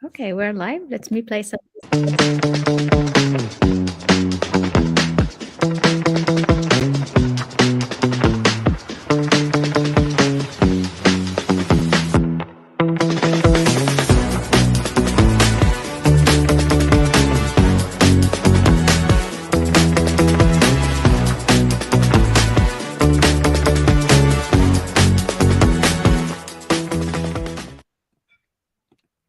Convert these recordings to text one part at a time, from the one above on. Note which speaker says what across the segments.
Speaker 1: Okay, we're live. Let me play some.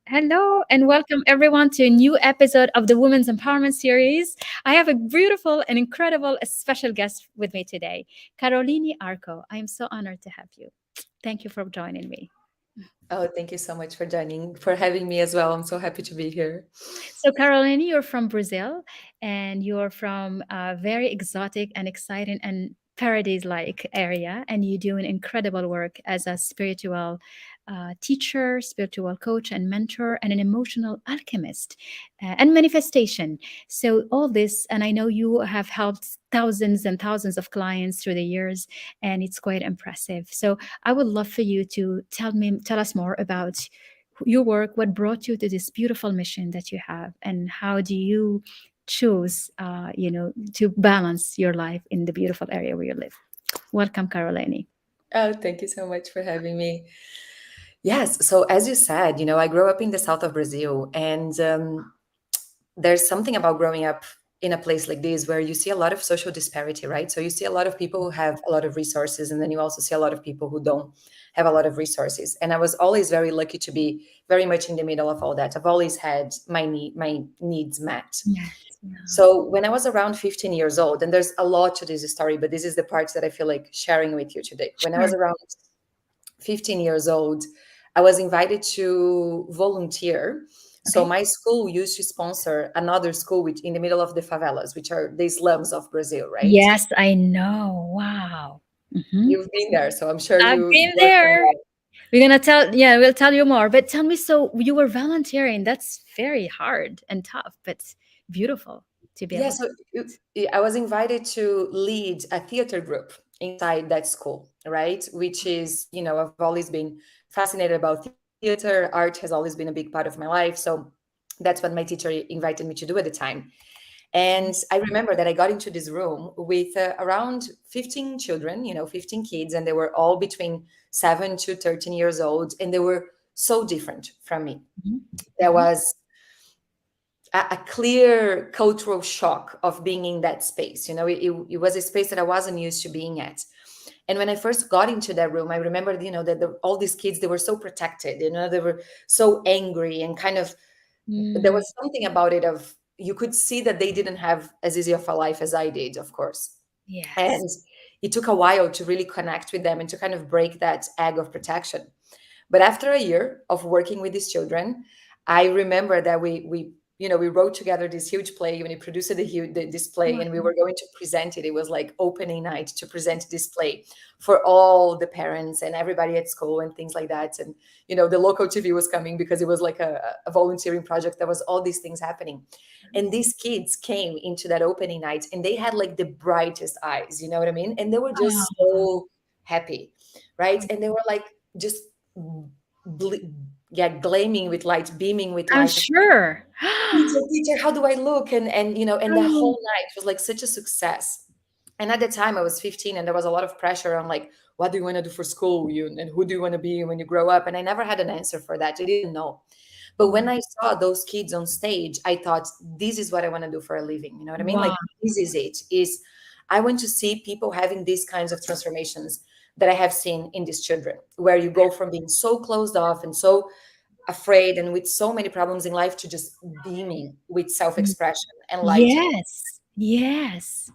Speaker 1: Hello and welcome everyone to a new episode of the Women's Empowerment Series. I have a beautiful and incredible special guest with me today, Carolini Arco. I am so honored to have you. Thank you for joining me.
Speaker 2: Oh, thank you so much for having me as well. I'm so happy to be here.
Speaker 1: So, Carolini, you're from Brazil and you're from a very exotic and exciting and paradise like area, and you do an incredible work as a spiritual teacher, spiritual coach, and mentor, and an emotional alchemist and manifestation. So, all this, and I know you have helped thousands and thousands of clients through the years, and it's quite impressive. So, I would love for you to tell us more about your work, what brought you to this beautiful mission that you have, and how do you choose, to balance your life in the beautiful area where you live. Welcome, Carolini.
Speaker 2: Oh, thank you so much for having me. Yes, so as you said, I grew up in the south of Brazil, and there's something about growing up in a place like this where you see a lot of social disparity, right? So you see a lot of people who have a lot of resources, and then you also see a lot of people who don't have a lot of resources. And I was always very lucky to be very much in the middle of all that. I've always had my needs met.
Speaker 1: Yes. Yeah.
Speaker 2: So when I was around 15 years old, and there's a lot to this story, but this is the part that I feel like sharing with you today. When I
Speaker 1: Sure.
Speaker 2: was around 15 years old, I was invited to volunteer. So
Speaker 1: Okay.
Speaker 2: my school used to sponsor another school which in the middle of the favelas, which are the slums of Brazil, right?
Speaker 1: Yes, I know. Wow. Mhm.
Speaker 2: You've been there, so I'm sure
Speaker 1: I've
Speaker 2: you
Speaker 1: been
Speaker 2: are
Speaker 1: there.
Speaker 2: familiar.
Speaker 1: We're gonna tell, yeah, we'll tell you more. But tell me, so you were volunteering. That's very hard and tough, but beautiful to be
Speaker 2: Yeah,
Speaker 1: able to
Speaker 2: so
Speaker 1: do it.
Speaker 2: I was invited to lead a theater group inside that school, right? Which is, I've always been fascinated about theater. Art has always been a big part of my life. So that's what my teacher invited me to do at the time. And I remember that I got into this room with around 15 children, 15 kids, and they were all between 7 to 13 years old. And they were so different from me.
Speaker 1: Mhm.
Speaker 2: There
Speaker 1: Mhm.
Speaker 2: was a clear cultural shock of being in that space. It was a space that I wasn't used to being at. And when I first got into that room, I remember, that all these kids, they were so protected, they were so angry and kind of, there
Speaker 1: Mm,
Speaker 2: was something about it of, you could see that they didn't have as easy of a life as I did, of course.
Speaker 1: yes.
Speaker 2: And it took a while to really connect with them and to kind of break that egg of protection. But after a year of working with these children, I remember that we wrote together this huge play when we produced the display, and we
Speaker 1: Wow.
Speaker 2: were going to present it. It was like opening night to present this play for all the parents and everybody at school and things like that. And the local TV was coming because it was like a volunteering project. There was all these things happening, and these kids came into that opening night, and they had like the brightest eyes. You know what I mean? And they were just
Speaker 1: Oh,
Speaker 2: so happy, right? And they were like just ble- yeah, gleaming with light, beaming with
Speaker 1: I'm
Speaker 2: light.
Speaker 1: sure.
Speaker 2: Teacher, how do I look? And the whole
Speaker 1: Oh,
Speaker 2: night was like such a success. And at the time I was 15, and there was a lot of pressure on like, what do you want to do for school? And who do you want to be when you grow up? And I never had an answer for that. I didn't know. But when I saw those kids on stage, I thought, this is what I want to do for a living. You know what I mean?
Speaker 1: wow.
Speaker 2: Like, this is it. Is I want to see people having these kinds of transformations that I have seen in these children, where you go from being so closed off and so afraid and with so many problems in life to just beaming with self-expression and light.
Speaker 1: Yes. Yes.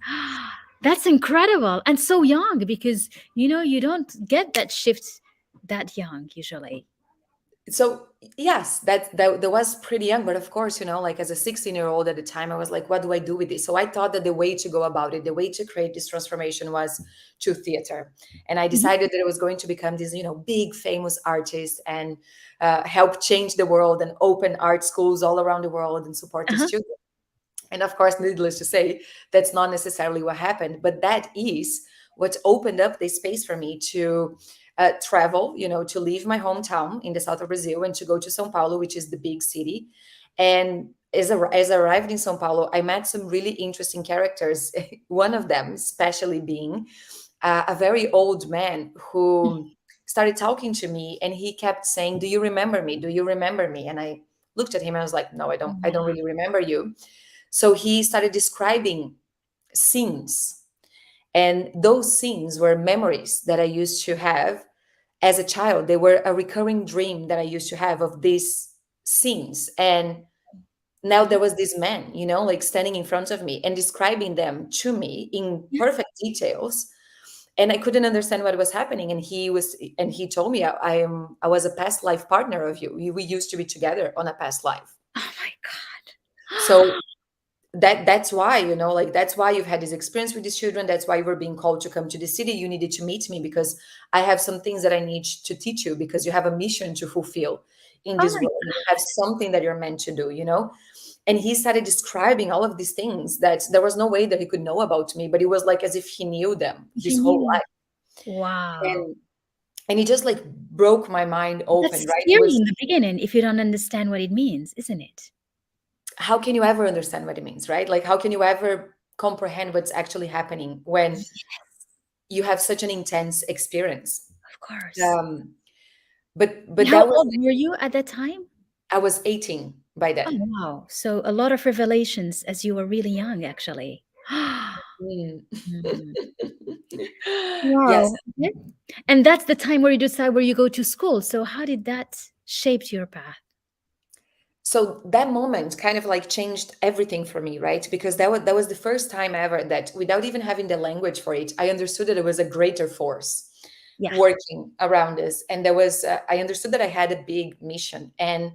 Speaker 1: That's incredible. And so young because, you don't get that shift that young usually.
Speaker 2: So yes, that was pretty young, but of course, like as a 16-year-old at the time, I was like, what do I do with this? So I thought that the way to go about it, the way to create this transformation was to theater. And I
Speaker 1: Mhm.
Speaker 2: decided that I was going to become this, big famous artist and help change the world and open art schools all around the world and support these
Speaker 1: Uh-huh.
Speaker 2: children. And of course, needless to say, that's not necessarily what happened, but that is what opened up the space for me to travel, to leave my hometown in the south of Brazil and to go to São Paulo, which is the big city. And as I arrived in São Paulo, I met some really interesting characters. One of them, especially being a very old man who started talking to me, and he kept saying, "Do you remember me? Do you remember me?" And I looked at him and I was like, "No, I don't. I don't
Speaker 1: Wow.
Speaker 2: really remember you." So he started describing scenes, and those scenes were memories that I used to have as a child. They were a recurring dream that I used to have of these scenes. And now there was this man, like standing in front of me and describing them to me in
Speaker 1: Yeah.
Speaker 2: perfect details. And I couldn't understand what was happening. And he told me, I was a past life partner of you. We used to be together on a past life.
Speaker 1: Oh my God.
Speaker 2: So that's why, like, that's why you've had this experience with these children. That's why you were being called to come to the city. You needed to meet me because I have some things that I need to teach you, because you have a mission to fulfill in
Speaker 1: Oh
Speaker 2: this
Speaker 1: my
Speaker 2: world. You have something that you're meant to do. And he started describing all of these things that there was no way that he could know about me, but it was like as if he knew them
Speaker 1: He
Speaker 2: this whole
Speaker 1: knew.
Speaker 2: life.
Speaker 1: Wow.
Speaker 2: And he just like broke my mind open,
Speaker 1: That's
Speaker 2: right? It
Speaker 1: scary
Speaker 2: was,
Speaker 1: in the beginning if you don't understand what it means, isn't it?
Speaker 2: how can you ever understand what it means, right? Like, how can you ever comprehend what's actually happening when you have such an intense experience?
Speaker 1: Of course.
Speaker 2: Um, but
Speaker 1: And how
Speaker 2: that was,
Speaker 1: old were you at that time?
Speaker 2: I was 18 by
Speaker 1: Oh,
Speaker 2: then.
Speaker 1: wow. So a lot of revelations as you were really young, actually.
Speaker 2: Mm.
Speaker 1: Mhm.
Speaker 2: Yes.
Speaker 1: Wow. Okay. And that's the time where you decide where you go to school. So how did that shape your path?
Speaker 2: So that moment kind of like changed everything for me, right? Because that was the first time ever that, without even having the language for it, I understood that there was a greater force
Speaker 1: Yeah.
Speaker 2: working around us, and I understood that I had a big mission. And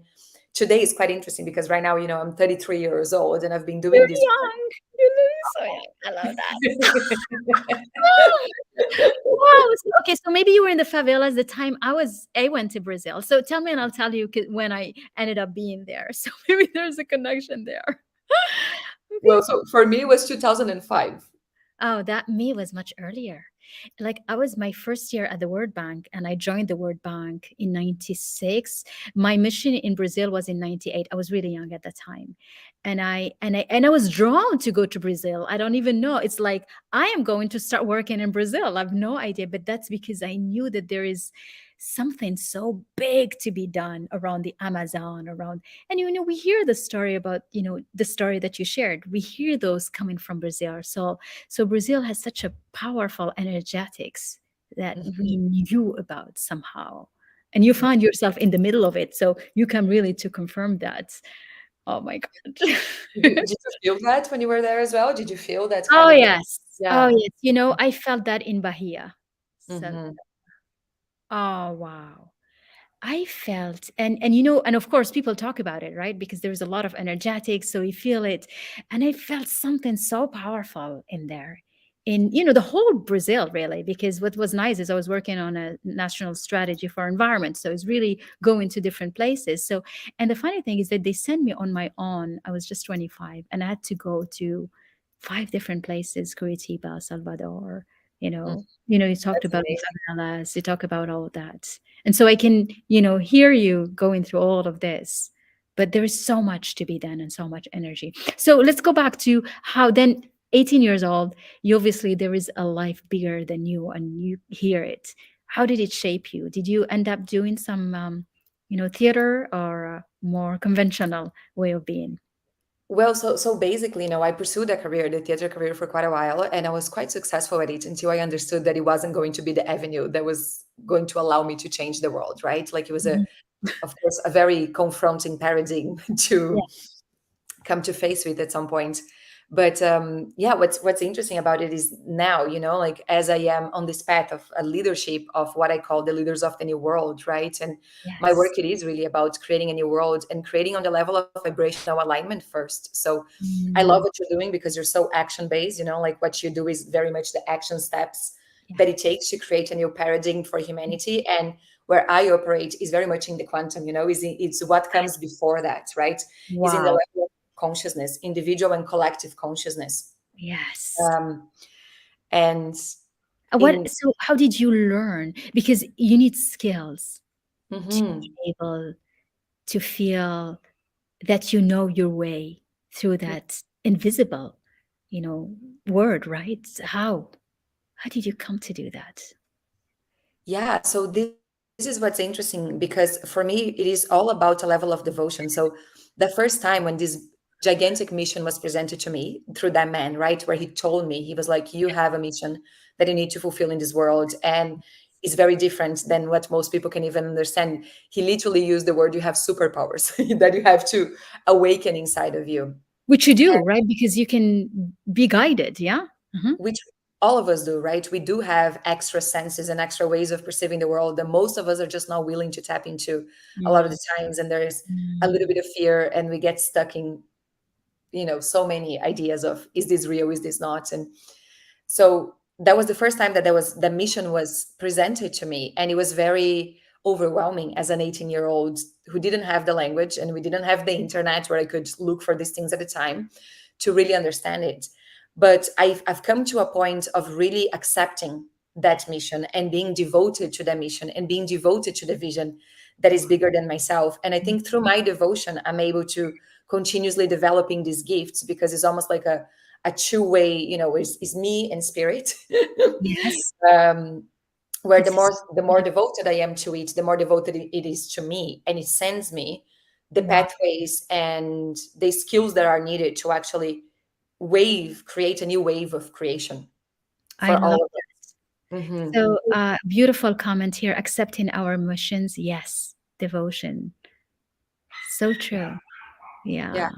Speaker 2: today is quite interesting because right now, I'm 33 years old, and I've been doing
Speaker 1: You're
Speaker 2: this.
Speaker 1: young. You look so young. I love that. Wow. Okay, so maybe you were in the favelas the time I went to Brazil. So tell me and I'll tell you when I ended up being there. So maybe there's a connection there. Okay.
Speaker 2: Well, so for me, it was 2005.
Speaker 1: Oh, that me was much earlier. Like I was my first year at the World Bank and I joined the World Bank in 96. My mission in Brazil was in 98. I was really young at the time. And I was drawn to go to Brazil. I don't even know. It's like I am going to start working in Brazil. I have no idea, but that's because I knew that there is something so big to be done around the Amazon, around, and we hear the story about, the story that you shared. We hear those coming from Brazil. So Brazil has such a powerful energetics that we
Speaker 2: Mhm.
Speaker 1: knew about somehow. And you find yourself in the middle of it. So you come really to confirm that. Oh my God.
Speaker 2: Did you feel that when you were there as well? Did you feel that
Speaker 1: Oh
Speaker 2: kind of like,
Speaker 1: yes. Oh
Speaker 2: yeah.
Speaker 1: yes. I felt that in Bahia. So
Speaker 2: Hmm.
Speaker 1: oh wow. I felt, and of course people talk about it, right? Because there's a lot of energetics, so you feel it. And I felt something so powerful in there. In the whole Brazil, really, because what was nice is I was working on a national strategy for environment. So it's really going to different places. So, and the funny thing is that they sent me on my own. I was just 25 and I had to go to 5 different places: Curitiba, Salvador, you talked
Speaker 2: That's
Speaker 1: about the
Speaker 2: amazing.
Speaker 1: favelas, you talk about all that. And so I can, hear you going through all of this. But there is so much to be done and so much energy. So let's go back to how then 18 years old, you obviously there is a life bigger than you and you hear it. How did it shape you? Did you end up doing some theater or a more conventional way of being?
Speaker 2: Well, so basically, I pursued a career, the theater career, for quite a while, and I was quite successful at it until I understood that it wasn't going to be the avenue that was going to allow me to change the world, right? Like, it was
Speaker 1: Mhm.
Speaker 2: of course, a very confronting paradigm
Speaker 1: Yeah.
Speaker 2: to come to face with at some point. But yeah, what's interesting about it is now, like, as I am on this path of a leadership of what I call the leaders of the new world, right? And my
Speaker 1: Yes.
Speaker 2: work, it is really about creating a new world and creating on the level of vibrational alignment first. So I love
Speaker 1: Mm,
Speaker 2: what you're doing because you're so action based. Like, what you do is very much the action steps
Speaker 1: yeah.
Speaker 2: that it takes to create a new paradigm for humanity. And where I operate is very much in the quantum, it's what comes before that, right? Is in the
Speaker 1: Wow.
Speaker 2: level of consciousness, individual and collective consciousness.
Speaker 1: Yes.
Speaker 2: Um, and
Speaker 1: What, so how did you learn? Because you need skills to
Speaker 2: Mhm.
Speaker 1: be able to feel that you know your way through that invisible, you know, word, right? How did you come to do that?
Speaker 2: Yeah, so this is what's interesting because for me, it is all about a level of devotion. So the first time when this gigantic mission was presented to me through that man, right, where he told me, he was like, you have a mission that you need to fulfill in this world. And it's very different than what most people can even understand. He literally used the word, you have superpowers that you have to awaken inside of you.
Speaker 1: Which you do, right? Because you can be guided, yeah? Hmm.
Speaker 2: Which all of us do, right? We do have extra senses and extra ways of perceiving the world that most of us are just not willing to tap into a lot of the times. And there's a little bit of fear, and we get stuck in, so many ideas of, is this real? Is this not? And so that was the first time that the mission was presented to me, and it was very overwhelming as an 18-year-old who didn't have the language, and we didn't have the internet where I could look for these things at the time to really understand it. But I've come to a point of really accepting that mission and being devoted to the mission and being devoted to the vision that is bigger than myself. And I think through my devotion, I'm able to continuously developing these gifts, because it's almost like a two-way, is me and spirit.
Speaker 1: Yes,
Speaker 2: um, where the
Speaker 1: this
Speaker 2: more
Speaker 1: is
Speaker 2: the more
Speaker 1: beautiful.
Speaker 2: devoted I am to it, the more devoted it is to me, and it sends me the
Speaker 1: Wow,
Speaker 2: pathways and the skills that are needed to actually create a new wave of creation
Speaker 1: I
Speaker 2: for
Speaker 1: love
Speaker 2: all of
Speaker 1: that.
Speaker 2: us.
Speaker 1: So, beautiful comment here. Accepting our missions, yes. Devotion, so true.
Speaker 2: Yeah,
Speaker 1: Yeah.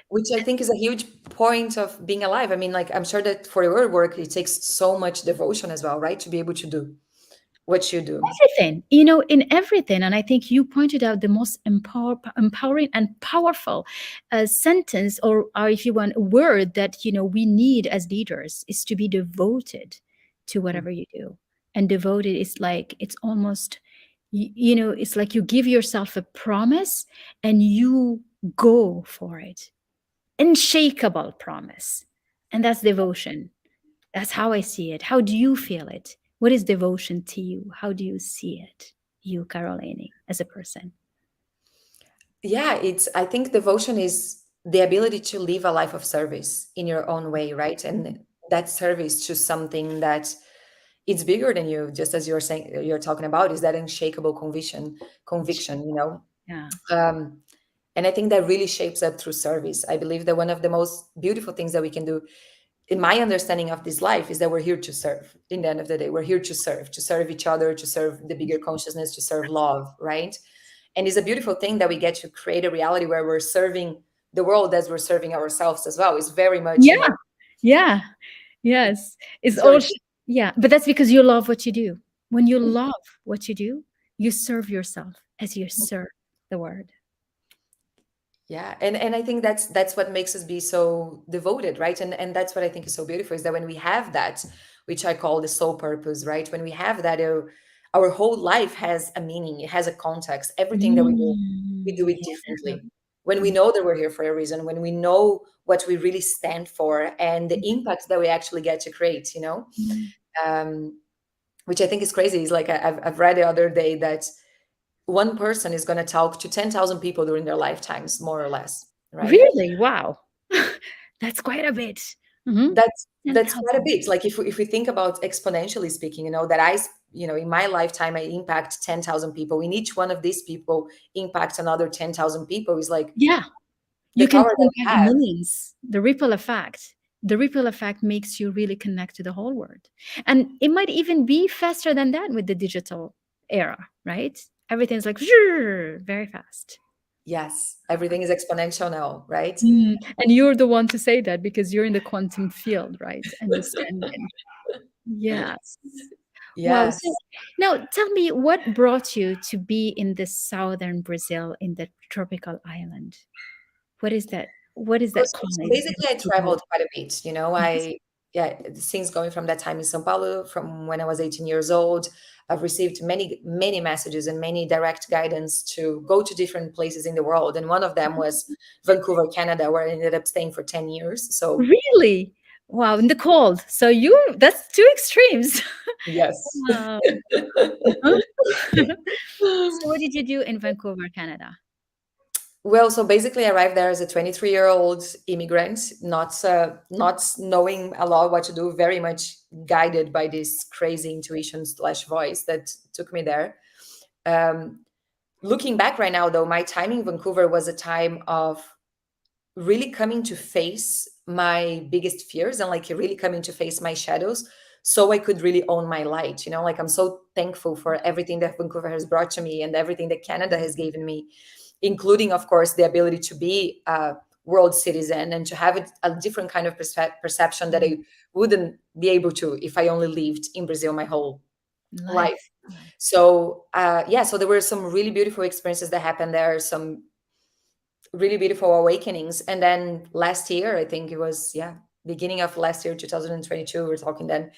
Speaker 2: which I think is a huge point of being alive. I mean, like, I'm sure that for your work it takes so much devotion as well, right, to be able to do what you do.
Speaker 1: Everything, in everything. And I think you pointed out the most empowering and powerful sentence, or if you want, a word that, we need as leaders is to be devoted to
Speaker 2: Mm.
Speaker 1: whatever you do. And devoted is like, it's almost, it's like you give yourself a promise and you go for it. Unshakable promise. And that's devotion. That's how I see it. How do you feel it? What is devotion to you? How do you see it, you, Carolini, as a person?
Speaker 2: Yeah, I think devotion is the ability to live a life of service in your own way, right? And that service to something that it's bigger than you, just as you're talking about, is that unshakable conviction.
Speaker 1: Yeah.
Speaker 2: Um, and I think that really shapes up through service. I believe that one of the most beautiful things that we can do, in my understanding of this life, is that we're here to serve. In the end of the day, we're here to serve each other, to serve the bigger consciousness, to serve love, right? And it's a beautiful thing that we get to create a reality where we're serving the world as we're serving ourselves as well. It's very much,
Speaker 1: Yeah. Yeah. Yes. It's
Speaker 2: it's very,
Speaker 1: all, yeah. But that's because you love what you do. When you love what you do, you serve yourself as you serve the word.
Speaker 2: yeah. And I think that's what makes us be so devoted, right? And that's what I think is so beautiful, is that when we have that, which I call the soul purpose, right? When we have that, our whole life has a meaning, it has a context. Everything that we do it
Speaker 1: Yeah.
Speaker 2: differently. When we know that we're here for a reason, when we know what we really stand for and the impact that we actually get to create.
Speaker 1: Mhm.
Speaker 2: Um, which I think is crazy. Is like I've read the other day that one person is going to talk to 10,000 people during their lifetimes, more or less, right?
Speaker 1: Really? Wow. That's quite a bit. Hmm.
Speaker 2: That's quite a
Speaker 1: 10,000.
Speaker 2: bit. Like, if we think about exponentially speaking, that in my lifetime, I impact 10,000 people. In each one of these people impact another 10,000 people, is like
Speaker 1: Yeah.
Speaker 2: the
Speaker 1: You can
Speaker 2: power that we
Speaker 1: impact
Speaker 2: have.
Speaker 1: millions. The ripple effect makes you really connect to the whole world. And it might even be faster than that with the digital era, right? Everything's like very fast.
Speaker 2: Yes, everything is exponential now, right?
Speaker 1: And you're the one to say that because you're in the quantum field, right? Understanding. Yes. Wow. So
Speaker 2: Yes.
Speaker 1: now tell me, what brought you to be in the southern Brazil in the tropical island? What is that? What is that
Speaker 2: So
Speaker 1: calling that
Speaker 2: basically,
Speaker 1: is
Speaker 2: I
Speaker 1: keeping you?
Speaker 2: traveled quite a bit.
Speaker 1: Yes.
Speaker 2: Yeah, since going from that time in São Paulo, from when I was 18 years old, I've received many, many messages and many direct guidance to go to different places in the world. And one of them was Vancouver, Canada, where I ended up staying for 10 years. So
Speaker 1: Really? Wow, in the cold. So that's two extremes.
Speaker 2: Yes.
Speaker 1: Wow. Uh-huh. So what did you do in Vancouver, Canada?
Speaker 2: Well, so basically, I arrived there as a 23-year-old immigrant, not knowing a lot what to do, very much guided by this crazy intuition slash voice that took me there. Um, Looking back right now, though, my time in Vancouver was a time of really coming to face my biggest fears and like really coming to face my shadows so I could really own my light. Like I'm so thankful for everything that Vancouver has brought to me and everything that Canada has given me, including, of course, the ability to be a world citizen and to have a different kind of perception that I wouldn't be able to if I only lived in Brazil my whole
Speaker 1: Life.
Speaker 2: life. So, yeah, so there were some really beautiful experiences that happened there, some really beautiful awakenings. And then last year, I think it was, yeah, beginning of last year, 2022, we were talking then,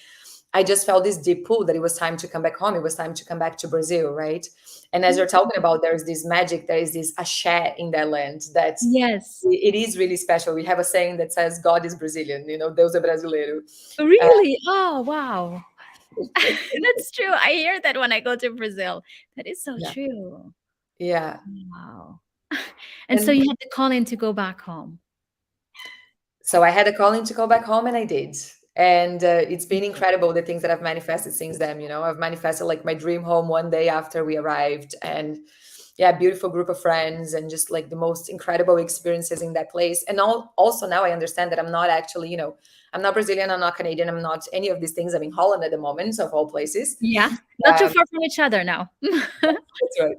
Speaker 2: I just felt this deep pull that it was time to come back home. It was time to come back to Brazil, right? And as you're talking about, there is this magic, there is this axé in that land that
Speaker 1: Yes.
Speaker 2: it is really special. We have a saying that says, God is Brazilian, Deus é brasileiro. Uh,
Speaker 1: Really? Oh, wow. That's true. I hear that when I go to Brazil. That is so
Speaker 2: yeah,
Speaker 1: true.
Speaker 2: yeah.
Speaker 1: Wow. And so
Speaker 2: And
Speaker 1: you had to call in to go back home.
Speaker 2: so I had a calling to go back home, and I did. And it's been incredible the things that I've manifested since then. I've manifested like my dream home one day after we arrived, and yeah, beautiful group of friends, and just like the most incredible experiences in that place. And also now I understand that I'm not actually, I'm not Brazilian, I'm not Canadian, I'm not any of these things. I'm in Holland at the moment, of all places.
Speaker 1: Yeah. Not too
Speaker 2: Um,
Speaker 1: far from each other now.
Speaker 2: That's right.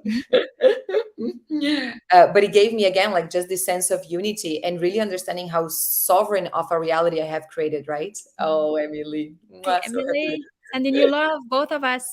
Speaker 2: But it gave me again, like just this sense of unity and really understanding how sovereign of a reality I have created, right? Oh, Emily.
Speaker 1: Hey,
Speaker 2: Mwah, so happy to
Speaker 1: Emily, sending you love, both of us.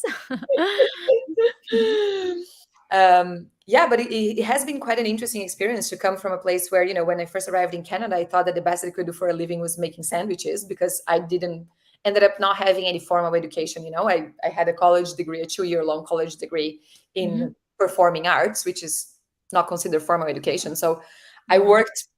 Speaker 2: yeah, but it has been quite an interesting experience to come from a place where, when I first arrived in Canada, I thought that the best I could do for a living was making sandwiches because I didn't ended up not having any formal education. I had a college degree, a 2-year long college degree
Speaker 1: Mhm.
Speaker 2: in performing arts, which is not considered formal education. So I
Speaker 1: Wow.
Speaker 2: worked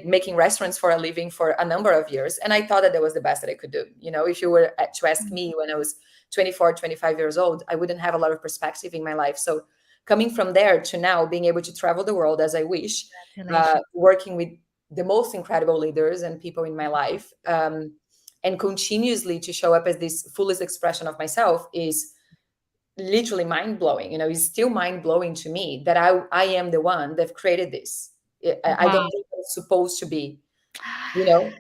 Speaker 2: making restaurants for a living for a number of years. And I thought that that was the best that I could do. If you were to ask me when I was 24, 25 years old, I wouldn't have a lot of perspective in my life. So coming from there to now being able to travel the world as I wish,
Speaker 1: Congratulations.
Speaker 2: working with the most incredible leaders and people in my life, and continuously to show up as this fullest expression of myself is literally mind blowing. It's still mind blowing to me that I am the one that created this. I
Speaker 1: Wow.
Speaker 2: don't think it's supposed to be, you know.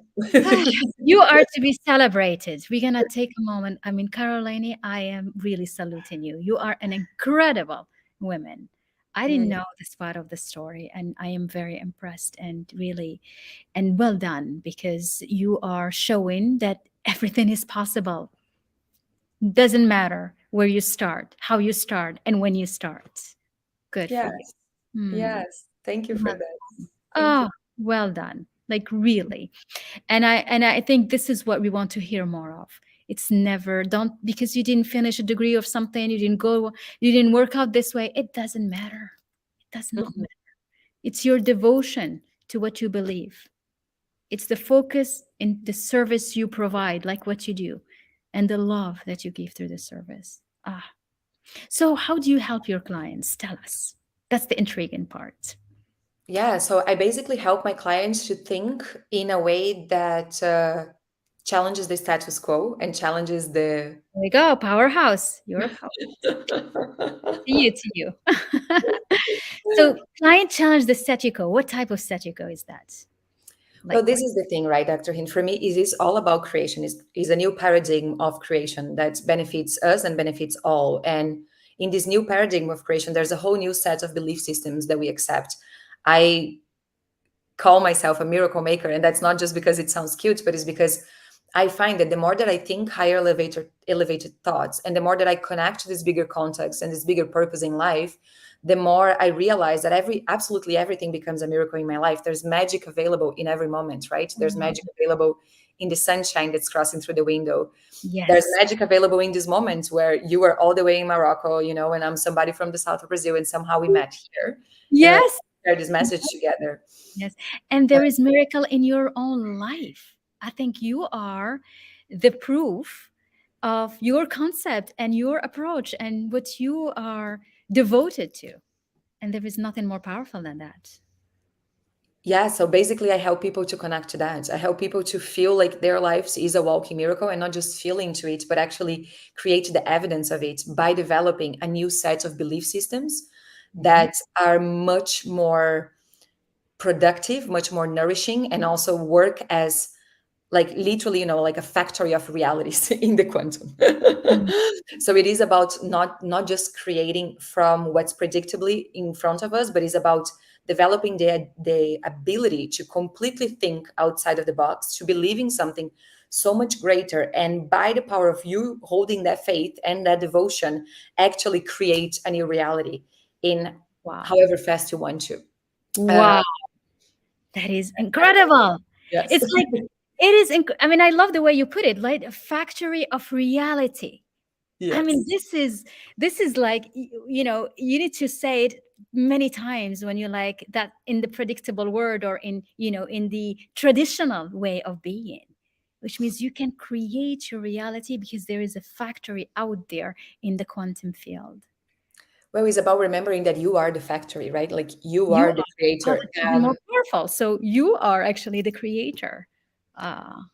Speaker 1: You are to be celebrated. We're gonna take a moment. I mean, Carolini, I am really saluting you. You are an incredible woman. I didn't
Speaker 2: Mm,
Speaker 1: know this part of the story, and I am very impressed and really and well done because you are showing that everything is possible. Doesn't matter where you start, how you start, and when you start. Good for you.
Speaker 2: yes,
Speaker 1: Hmm.
Speaker 2: yes. Thank you for
Speaker 1: Well
Speaker 2: that.
Speaker 1: done.
Speaker 2: Thank you.
Speaker 1: Oh, well done. Like really. And I think this is what we want to hear more of. It's never don't because you didn't finish a degree of something, you didn't work out this way. It doesn't matter. It does not
Speaker 2: Mhm.
Speaker 1: matter. It's your devotion to what you believe. It's the focus in the service you provide, like what you do, and the love that you give through the service. Ah, so how do you help your clients? Tell us. That's the intriguing part.
Speaker 2: Yeah, so I basically help my clients to think in a way that challenges the status quo and challenges the.
Speaker 1: There we go, powerhouse. You're a power. To you. So client challenge the statico. What type of statico is that?
Speaker 2: Well,
Speaker 1: Like
Speaker 2: this
Speaker 1: what?
Speaker 2: is the thing, right, Dr. Hind? For me, it is all about creation. Is a new paradigm of creation that benefits us and benefits all. And in this new paradigm of creation, there's a whole new set of belief systems that we accept. I call myself a miracle maker, and that's not just because it sounds cute, but it's because I find that the more that I think higher elevated thoughts, and the more that I connect to this bigger context and this bigger purpose in life, the more I realize that absolutely everything becomes a miracle in my life. There's magic available in every moment, right? There's
Speaker 1: Mm,
Speaker 2: magic available in the sunshine that's crossing through the window. There's
Speaker 1: yes.
Speaker 2: magic available in these moments where you are all the way in Morocco, and I'm somebody from the south of Brazil, and somehow we met here, and we're
Speaker 1: Yes.
Speaker 2: share this message together.
Speaker 1: Yes. And there is miracle in your own life. I think you are the proof of your concept and your approach and what you are devoted to. And there is nothing more powerful than that.
Speaker 2: Yeah, so basically I help people to connect to that. I help people to feel like their lives is a walking miracle and not just feel into it, but actually create the evidence of it by developing a new set of belief systems
Speaker 1: Mhm.
Speaker 2: that are much more productive, much more nourishing, and also work as like literally, like a factory of realities in the quantum.
Speaker 1: Mm.
Speaker 2: So it is about not just creating from what's predictably in front of us, but it's about developing the ability to completely think outside of the box, to believe in something so much greater, and by the power of you holding that faith and that devotion, actually create a new reality in
Speaker 1: Wow.
Speaker 2: however fast you want to. uh,
Speaker 1: Wow. That is incredible.
Speaker 2: yes.
Speaker 1: It's like, it is, I mean, I love the way you put it, like a factory of reality. I mean,
Speaker 2: Yes.
Speaker 1: this is like you need to say it many times when you're like that in the predictable word or in the traditional way of being, which means you can create your reality because there is a factory out there in the quantum field.
Speaker 2: Well, it's about remembering that you are the factory, right? Like you
Speaker 1: You
Speaker 2: are the
Speaker 1: are, oh,
Speaker 2: creator.
Speaker 1: that's even more powerful. So you are actually the creator.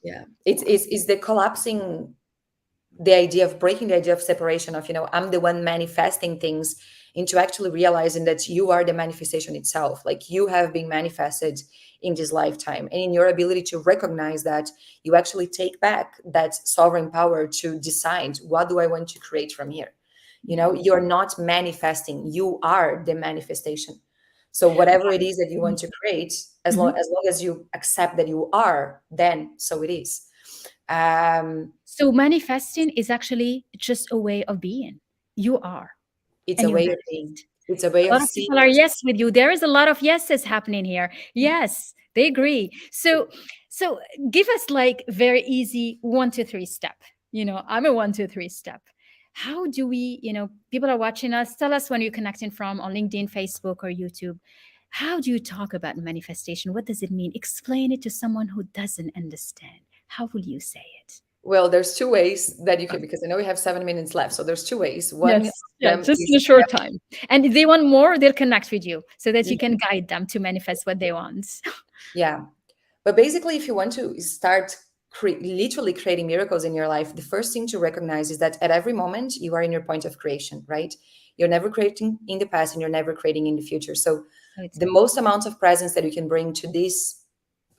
Speaker 2: Yeah, it's the collapsing, the idea of breaking the idea of separation of, I'm the one manifesting things, into actually realizing that you are the manifestation itself. Like you have been manifested in this lifetime, and in your ability to recognize that, you actually take back that sovereign power to decide, what do I want to create from here.
Speaker 1: Yeah.
Speaker 2: You're not manifesting, you are the manifestation. So whatever it is that you want to create, as long
Speaker 1: Mhm.
Speaker 2: as long as you accept that you are, then so it is. um
Speaker 1: So manifesting is actually just a way of being. You are,
Speaker 2: it's
Speaker 1: and
Speaker 2: a
Speaker 1: you
Speaker 2: way of being.
Speaker 1: manifest.
Speaker 2: It's a way
Speaker 1: A
Speaker 2: of
Speaker 1: lot of
Speaker 2: seeing
Speaker 1: people are
Speaker 2: yourself.
Speaker 1: yes with you. There is a lot of yeses happening here. Yes, they agree. So give us like very easy 1, 2, 3 step. I'm a 1, 2, 3 step. How do we, people are watching us. Tell us when you're connecting from on LinkedIn, Facebook, or YouTube. How do you talk about manifestation? What does it mean? Explain it to someone who doesn't understand. How will you say it?
Speaker 2: Well, there's two ways that you can, because I know we have 7 minutes left. So there's two ways. One of
Speaker 1: Yes. Yeah,
Speaker 2: them
Speaker 1: just in
Speaker 2: is,
Speaker 1: a short time. And if they want more, they'll connect with you so that you
Speaker 2: yeah,
Speaker 1: can guide them to manifest what they want.
Speaker 2: yeah. But basically, if you want to start literally creating miracles in your life, the first thing to recognize is that at every moment you are in your point of creation, right? You're never creating in the past and you're never creating in the future. So
Speaker 1: So it's
Speaker 2: the most amount of presence that you can bring to this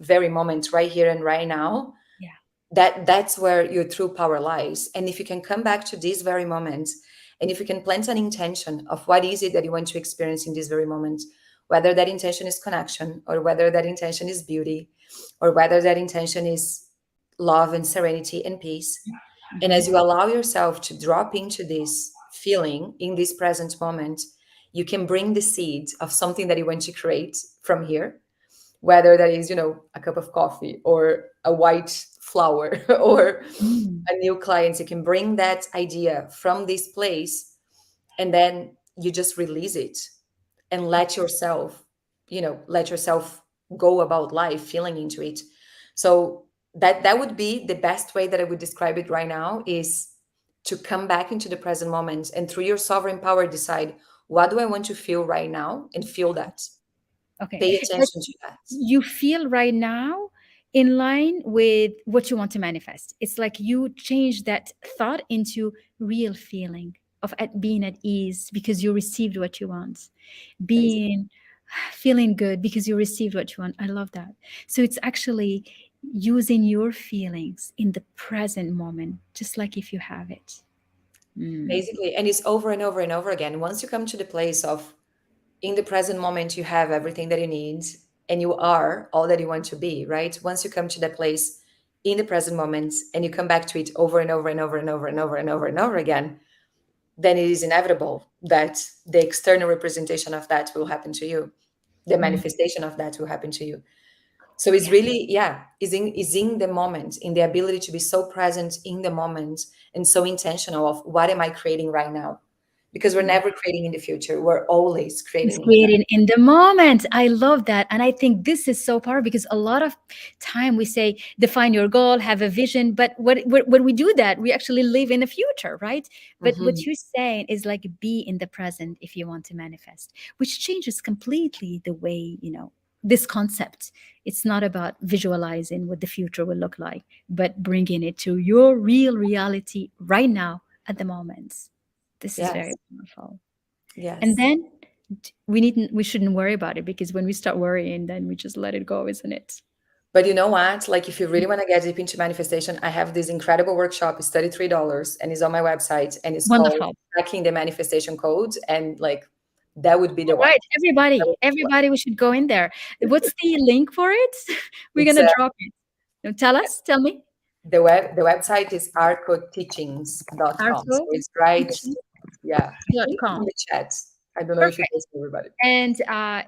Speaker 2: very moment right here and right now,
Speaker 1: yeah.
Speaker 2: that's where your true power lies. And if you can come back to this very moment, and if you can plant an intention of what is it that you want to experience in this very moment, whether that intention is connection, or whether that intention is beauty, or whether that intention is love and serenity and peace, and
Speaker 1: Mhm.
Speaker 2: as you allow yourself to drop into this feeling in this present moment, you can bring the seed of something that you want to create from here, whether that is, a cup of coffee or a white flower or
Speaker 1: Mm.
Speaker 2: a new client. You can bring that idea from this place, and then you just release it and let yourself go about life feeling into it. So that would be the best way that I would describe it right now, is to come back into the present moment and through your sovereign power decide, what do I want to feel right now, and feel that.
Speaker 1: Okay.
Speaker 2: Pay
Speaker 1: Like
Speaker 2: attention to that.
Speaker 1: you feel right now in line with what you want to manifest. It's like you change that thought into real feeling of being at ease because you received what you want,
Speaker 2: Basically.
Speaker 1: being feeling good because you received what you want. I love that. So it's actually using your feelings in the present moment, just like if you have it. Mm.
Speaker 2: Basically, and it's over and over and over again. Once you come to the place of, in the present moment, you have everything that you need, and you are all that you want to be, right? Once you come to that place in the present moment and you come back to it over and over and over and over and over and over and over again, then it is inevitable that the external representation of that will happen to you. The
Speaker 1: Mm.
Speaker 2: manifestation of that will happen to you. So it's
Speaker 1: Yeah.
Speaker 2: really, yeah, is in the moment, in the ability to be so present in the moment and so intentional of, what am I creating right now? because we're never creating in the future. We're always
Speaker 1: It's
Speaker 2: creating in the
Speaker 1: creating in the moment. I love that. And I think this is so powerful because a lot of time we say, define your goal, have a vision. But when we do that, we actually live in the future, right? But
Speaker 2: present.
Speaker 1: what you're saying is like be in the present if you want to manifest, which changes completely the way, this concept. It's not about visualizing what the future will look like, but bringing it to your real reality right now at the moment. This is very
Speaker 2: Yes,
Speaker 1: powerful. And
Speaker 2: yes.
Speaker 1: then we shouldn't worry about it because when we start worrying, then we just let it go, isn't it?
Speaker 2: But you know what? Like, if you really want to get deep into manifestation, I have this incredible workshop. It's $33 and it's on my website, and it's called
Speaker 1: Wonderful.
Speaker 2: Cracking the Manifestation Code. And like, that would be the
Speaker 1: All
Speaker 2: one.
Speaker 1: right,
Speaker 2: That would be
Speaker 1: everybody, we should go in there. What's the link for it? We're
Speaker 2: It's
Speaker 1: gonna drop it. Now, tell me.
Speaker 2: the website is arcoteachings.com. So it's right, yeah, in
Speaker 1: Arcoteaching.com.
Speaker 2: the chat. I don't know if you
Speaker 1: Perfect.
Speaker 2: can see everybody.
Speaker 1: And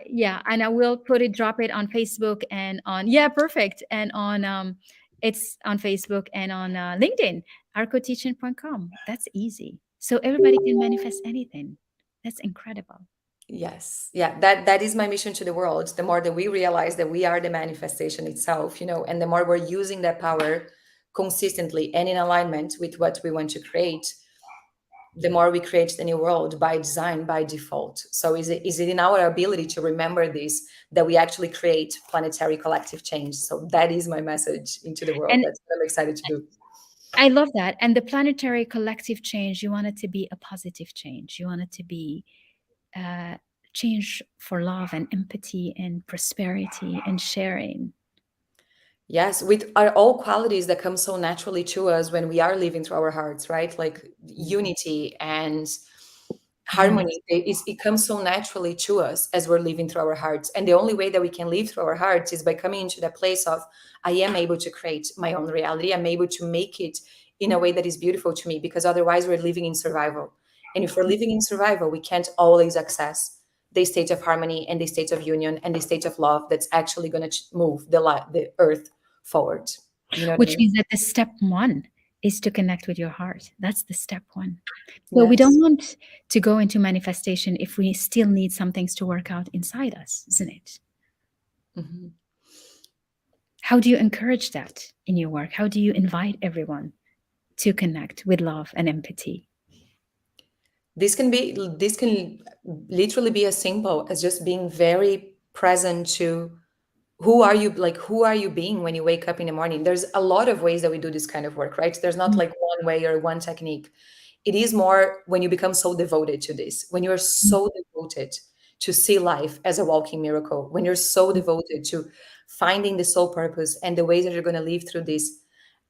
Speaker 1: yeah, and I will drop it on Facebook and on, yeah, perfect. And on it's on Facebook and on LinkedIn, arcoteaching.com. That's easy. So everybody can manifest anything. That's incredible.
Speaker 2: Yes. Yeah, that is my mission to the world. The more that we realize that we are the manifestation itself, and the more we're using that power consistently and in alignment with what we want to create, the more we create the new world by design, by default. So is it in our ability to remember this, that we actually create planetary collective change? So that is my message into the world.
Speaker 1: And
Speaker 2: That's what I'm excited to do.
Speaker 1: I love that. And the planetary collective change, you want it to be a positive change. You want it to be uh, change for love and empathy and prosperity and sharing.
Speaker 2: Yes, with are all qualities that come so naturally to us when we are living through our hearts, right? Like unity and
Speaker 1: Unity.
Speaker 2: harmony. It comes so naturally to us as we're living through our hearts. And the only way that we can live through our hearts is by coming into that place of, I am able to create my own reality. I'm able to make it in a way that is beautiful to me, because otherwise we're living in survival. And if we're living in survival, we can't always access the state of harmony and the state of union and the state of love that's actually going to move the earth forward. You know what I
Speaker 1: Which
Speaker 2: mean?
Speaker 1: means that the step one is to connect with your heart. That's the step one. So we don't
Speaker 2: Yes.
Speaker 1: want to go into manifestation if we still need some things to work out inside us, isn't it?
Speaker 2: Mhm.
Speaker 1: How do you encourage that in your work? How do you invite everyone to connect with love and empathy?
Speaker 2: This can literally be as simple as just being very present to who are you being when you wake up in the morning. There's a lot of ways that we do this kind of work, right? There's not
Speaker 1: Mm,
Speaker 2: like one way or one technique. It is more when you become so devoted to this, when you're
Speaker 1: mm,
Speaker 2: so devoted to see life as a walking miracle, when you're so
Speaker 1: mm,
Speaker 2: devoted to finding the soul purpose and the ways that you're going to live through this.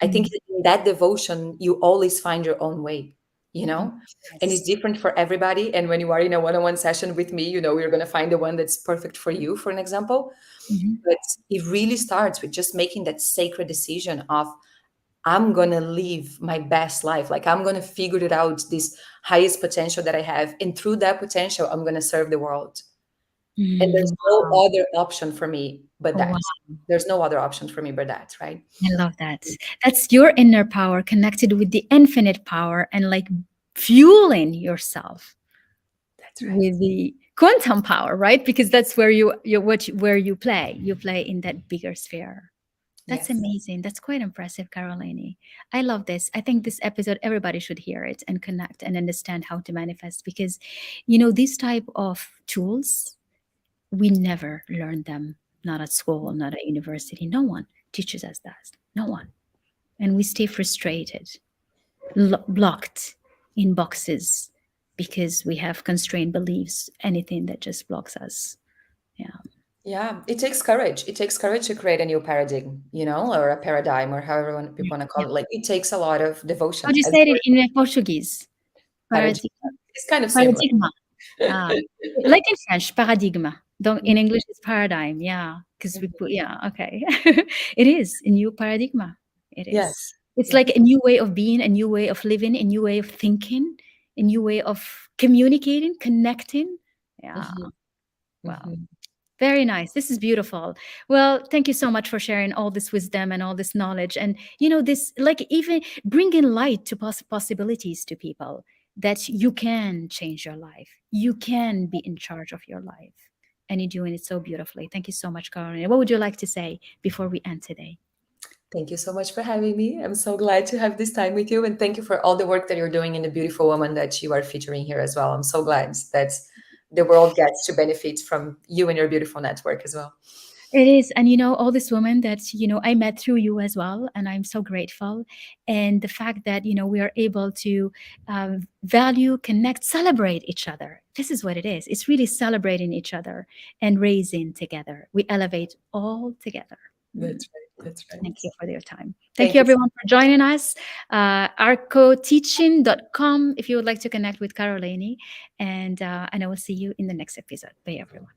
Speaker 2: I think
Speaker 1: mm,
Speaker 2: in that devotion, you always find your own way, you
Speaker 1: mm.
Speaker 2: know? And it's
Speaker 1: Yes.
Speaker 2: different for everybody. And when you are in a one-on-one session with me, you're going to find the one that's perfect for you, for an example.
Speaker 1: Mhm.
Speaker 2: But it really starts with just making that sacred decision of, I'm going to live my best life. Like, I'm going to figure it out, this highest potential that I have. And through that potential, I'm going to serve the world. And there's no
Speaker 1: Wow.
Speaker 2: other option for me but
Speaker 1: Oh, wow.
Speaker 2: that. There's no other option for me but that, right?
Speaker 1: I love that. That's your inner power connected with the infinite power and like fueling yourself
Speaker 2: That's right.
Speaker 1: with the quantum power, right? Because that's where where you play. You play in that bigger sphere. That's
Speaker 2: Yes.
Speaker 1: amazing. That's quite impressive, Carolini. I love this. I think this episode, everybody should hear it and connect and understand how to manifest because, these type of tools, we never learn them, not at school, not at university. No one teaches us that. No one. And we stay frustrated, blocked in boxes because we have constrained beliefs, anything that just blocks us. Yeah.
Speaker 2: Yeah, it takes courage. It takes courage to create a new paradigm, or a paradigm, or however people want to
Speaker 1: Yeah.
Speaker 2: call it. Like, it takes a lot of
Speaker 1: How do
Speaker 2: devotion.
Speaker 1: you
Speaker 2: As
Speaker 1: say it in Portuguese?
Speaker 2: paradigm,
Speaker 1: Paradigm.
Speaker 2: it's kind of similar.
Speaker 1: Paradigma. Ah, like in French, paradigma. Donc in English, it's paradigm. Yeah, because we put, yeah, okay. It is a new paradigma. It is.
Speaker 2: Yes,
Speaker 1: It's
Speaker 2: yes.
Speaker 1: like a new way of being, a new way of living, a new way of thinking, a new way of communicating, connecting. Yeah.
Speaker 2: Mhm,
Speaker 1: Wow.
Speaker 2: mhm.
Speaker 1: Very nice. This is beautiful. Well, thank you so much for sharing all this wisdom and all this knowledge. And, this, like, even bringing light to possibilities to people. that you can change your life. You can be in charge of your life. And you're doing it so beautifully. Thank you so much, Carolina. What would you like to say before we end today?
Speaker 2: Thank you so much for having me. I'm so glad to have this time with you. And thank you for all the work that you're doing and the beautiful woman that you are featuring here as well. I'm so glad that the world gets to benefit from you and your beautiful network as well.
Speaker 1: It is. And all these women that, I met through you as well. And I'm so grateful. And the fact that, we are able to value, connect, celebrate each other. This is what it is. It's really celebrating each other and raising together. We elevate all together.
Speaker 2: That's right. That's right.
Speaker 1: Thank you for your time. Thank
Speaker 2: Thank
Speaker 1: you,
Speaker 2: you.
Speaker 1: everyone, for joining us. Arcoteaching.com if you would like to connect with Carolini. And I will see you in the next episode. Bye, everyone.